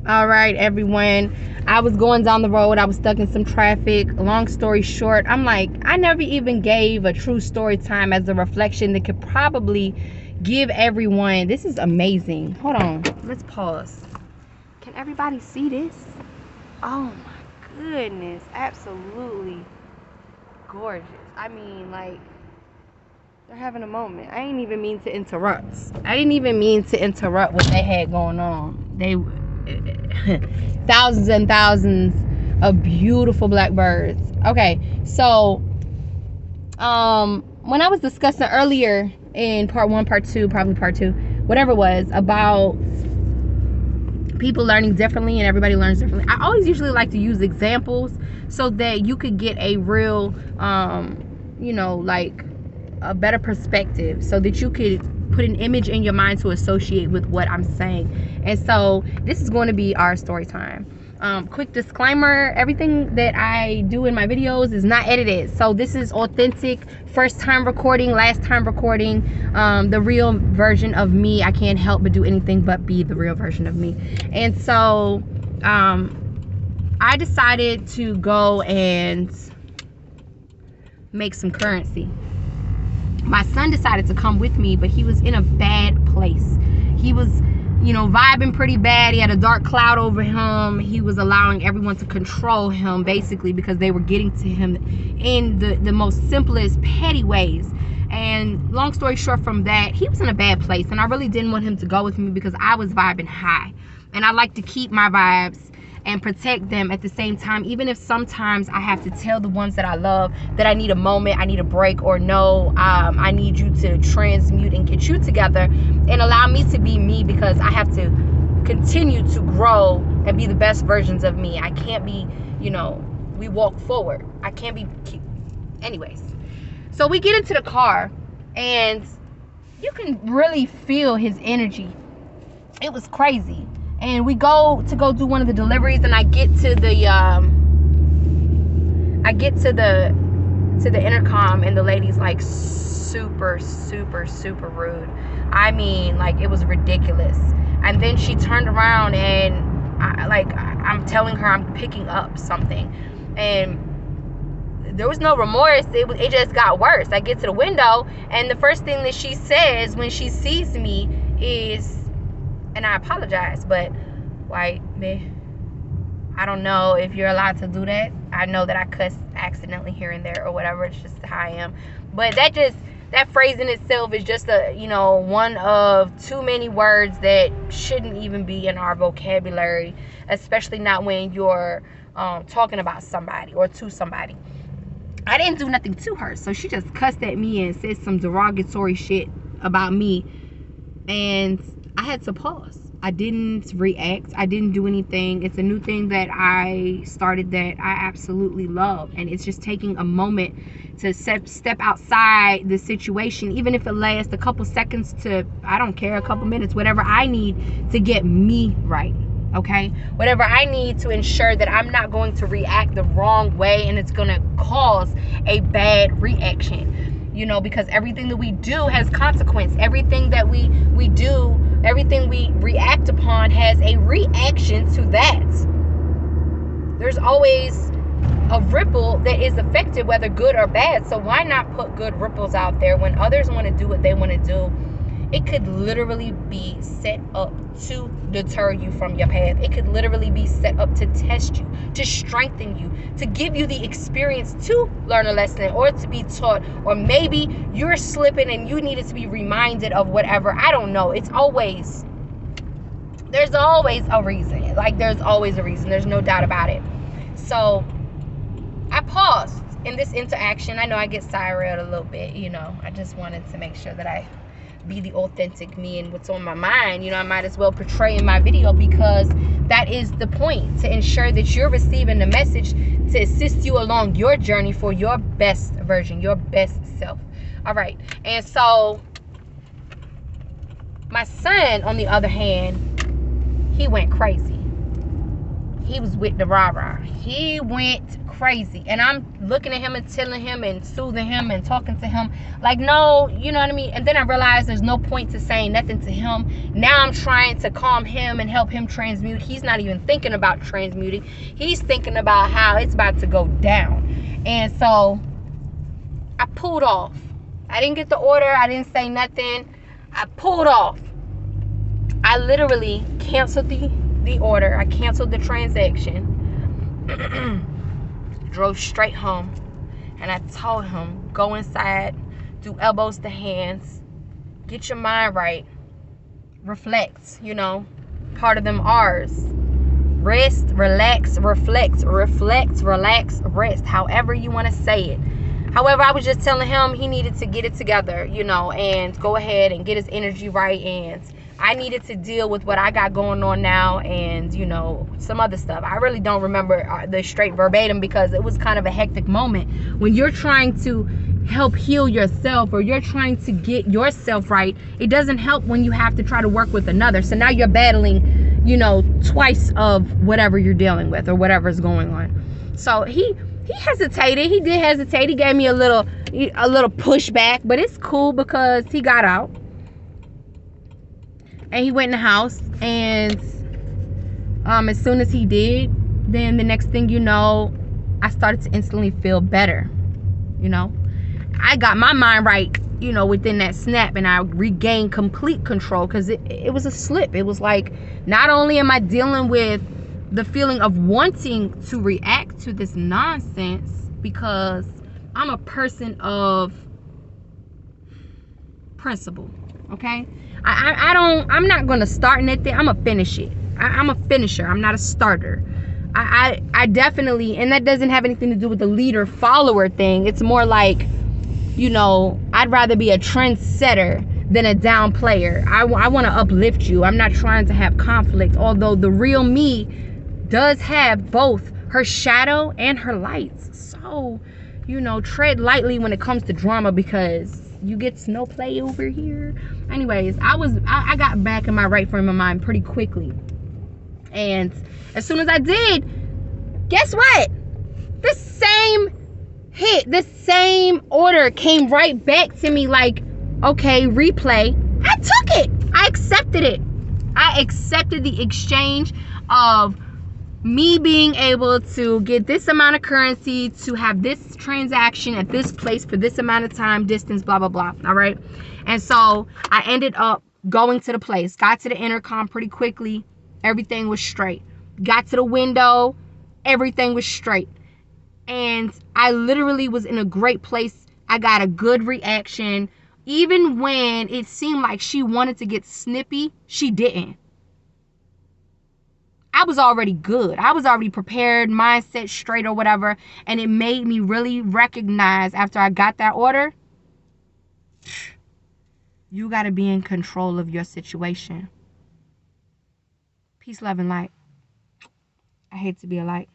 All right, everyone. I was going down the road. I was stuck in some traffic. Long story short, I'm like, I never even gave a true story time as a reflection that could probably give everyone. This is amazing. Hold on. Let's pause. Can everybody see this? Oh my goodness. Absolutely gorgeous. I mean, like, they're having a moment. I didn't even mean to interrupt. I didn't even mean to interrupt what they had going on. They thousands and thousands of beautiful black birds. Okay, so when I was discussing earlier in part 1, part 2, probably part 2, whatever it was, about people learning differently and everybody learns differently, I always usually like to use examples so that you could get a real like a better perspective, so that you could put an image in your mind to associate with what I'm saying. And so this is going to be our story time. Quick disclaimer, everything that I do in my videos is not edited, so this is authentic, first time recording, last time recording, the real version of me. I can't help but do anything but be the real version of me. And so I decided to go and make some currency. My son decided to come with me, but he was in a bad place. He was, vibing pretty bad. He had a dark cloud over him. He was allowing everyone to control him, basically, because they were getting to him in the most simplest, petty ways. And long story short, from that, he was in a bad place, and I really didn't want him to go with me because I was vibing high, and I like to keep my vibes and protect them at the same time, even if sometimes I have to tell the ones that I love that I need a moment, I need a break, or no, I need you to transmute and get you together and allow me to be me, because I have to continue to grow and be the best versions of me. I can't be, we walk forward. I can't be, anyways. So we get into the car and you can really feel his energy. It was crazy. And we go do one of the deliveries, and I get to the intercom, and the lady's like super rude. I mean, like, it was ridiculous. And then she turned around, and I'm telling her I'm picking up something, and there was no remorse. It just got worse. I get to the window, and the first thing that she says when she sees me is, and I apologize, but white man, I don't know if you're allowed to do that. I know that I cuss accidentally here and there or whatever. It's just how I am. But that phrase in itself is just one of too many words that shouldn't even be in our vocabulary, especially not when you're talking about somebody or to somebody. I didn't do nothing to her, so she just cussed at me and said some derogatory shit about me, and I had to pause. I didn't react. I didn't do anything. It's a new thing that I started that I absolutely love, and it's just taking a moment to step outside the situation, even if it lasts a couple seconds to, I don't care, a couple minutes, whatever I need to get me right, okay? Whatever I need to ensure that I'm not going to react the wrong way and it's going to cause a bad reaction. Because everything that we do has consequence. Everything that we do, everything we react upon has a reaction to that. There's always a ripple that is affected, whether good or bad. So why not put good ripples out there when others want to do what they want to do? It could literally be set up to deter you from your path. It could literally be set up to test you, to strengthen you, to give you the experience to learn a lesson or to be taught. Or maybe you're slipping and you needed to be reminded of whatever. I don't know. There's always a reason. Like, there's always a reason. There's no doubt about it. So I paused in this interaction. I know I get sidetracked a little bit. I just wanted to make sure that I be the authentic me and what's on my mind. I might as well portray in my video, because that is the point, to ensure that you're receiving the message to assist you along your journey for your best version, your best self. All right. And so my son, on the other hand, he went crazy. He was with the rah-rah. He went crazy. And I'm looking at him and telling him and soothing him and talking to him like, no, you know what I mean? And then I realized there's no point to saying nothing to him. Now I'm trying to calm him and help him transmute. He's not even thinking about transmuting. He's thinking about how it's about to go down. And so I pulled off. I didn't get the order. I didn't say nothing. I pulled off. I literally canceled the order. I canceled the transaction. Drove straight home. And I told him, go inside, do elbows to hands, get your mind right, reflect, you know, part of them R's. Rest, relax, reflect, relax, rest, however you want to say it. However, I was just telling him he needed to get it together, you know, and go ahead and get his energy right. And I needed to deal with what I got going on now and, you know, some other stuff. I really don't remember the straight verbatim because it was kind of a hectic moment. When you're trying to help heal yourself or you're trying to get yourself right, it doesn't help when you have to try to work with another. So now you're battling, you know, twice of whatever you're dealing with or whatever's going on. So he hesitated. He did hesitate. He gave me a little pushback, but it's cool because he got out and he went in the house. And as soon as he did, then the next thing you know, I started to instantly feel better. You know, I got my mind right, you know, within that snap, and I regained complete control because it was a slip. It was like, not only am I dealing with the feeling of wanting to react to this nonsense because I'm a person of principle, okay? I'm not gonna start anything. I'm gonna finish it. I'm a finisher. I'm not a starter. I definitely, and that doesn't have anything to do with the leader follower thing. It's more like, you know, I'd rather be a trendsetter than a down player. I want to uplift you. I'm not trying to have conflict, although the real me does have both her shadow and her lights. So, you know, tread lightly when it comes to drama because you get no play over here. Anyways, I got back in my right frame of mind pretty quickly. And as soon as I did, guess what? The same order came right back to me like, okay, replay. I took it. I accepted it. I accepted the exchange of me being able to get this amount of currency to have this transaction at this place for this amount of time, distance, blah, blah, blah. All right. And so I ended up going to the place, got to the intercom pretty quickly. Everything was straight. Got to the window. Everything was straight. And I literally was in a great place. I got a good reaction. Even when it seemed like she wanted to get snippy, she didn't. I was already good. I was already prepared, mindset straight or whatever. And it made me really recognize after I got that order, you got to be in control of your situation. Peace, love, and light. I hate to be a light.